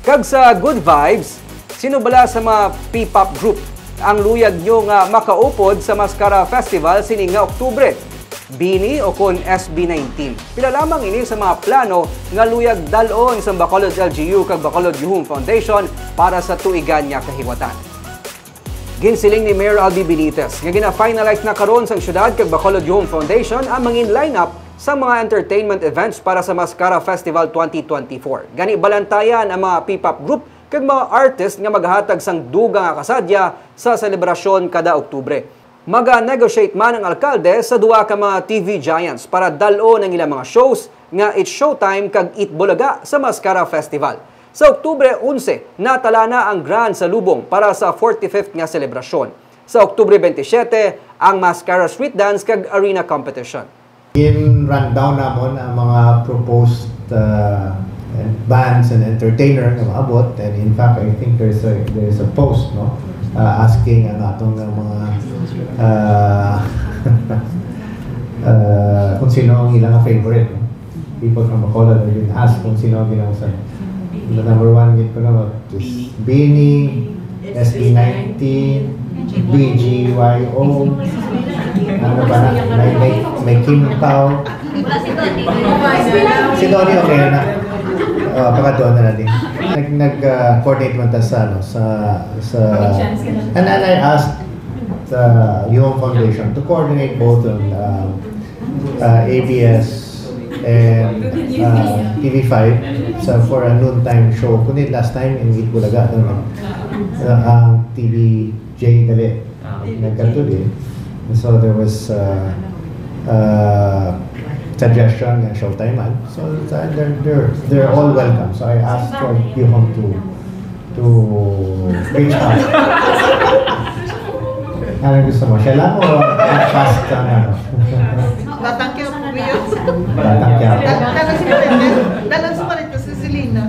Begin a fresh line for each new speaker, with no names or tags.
Kag sa Good Vibes, sino bala sa mga P-pop group ang luyag nyo nga makaupod sa Mascara Festival sining nga Oktubre? BINI o kon SB19. Pila lamang ini sa mga plano nga luyag dalon sa Bacolod LGU kag Bacolod Yuhum Foundation para sa tuigan niya kahiwatan. Ginsiling ni Mayor Albi Benitez nga gina-finalize na karon sa syudad kag Bacolod Yuhum Foundation ang mangin lineup sa mga entertainment events para sa Mascara Festival 2024. Gani balantayan ang mga P-pop group kag mga artist nga maghatag sang dugang nga kasadya sa selebrasyon kada Oktubre. Maga-negotiate man ang alkalde sa duwa ka mga TV giants para dalon ang ilang mga shows nga It's Showtime kag It Bulaga sa Mascara Festival. Sa Oktubre 11, natala na ang Grand Salubong para sa 45th nga selebrasyon. Sa Oktubre 27, ang Mascara Street Dance kag Arena Competition.
In-rundown namon ang mga proposed bands and entertainer na maabot, and in fact I think there's a post asking ang atong mga kung sino ang ilang favorite. People from Bacolod are being asked kung sino ang ginausan. The number one git ko na is BINI, SB19, BGYO, ano ba na, may Kim Pao. Si Donnie okay na. Pagkatuan na natin. Nag-coordinate man ta sa and then I asked the Yuhum Foundation to coordinate both on ABS and TV5 for a noontime show. Kunit last time in It Bulaga, ang TVJ gali nagkatuli. So there was suggestion and Showtime man. So they're all welcome. So I asked for Yuhum to reach out. Ano gusto mo? Siya lang o fast ang ano?
Tatangkya po yun.
Tatangkya po.
Dalan sa palit si Selena.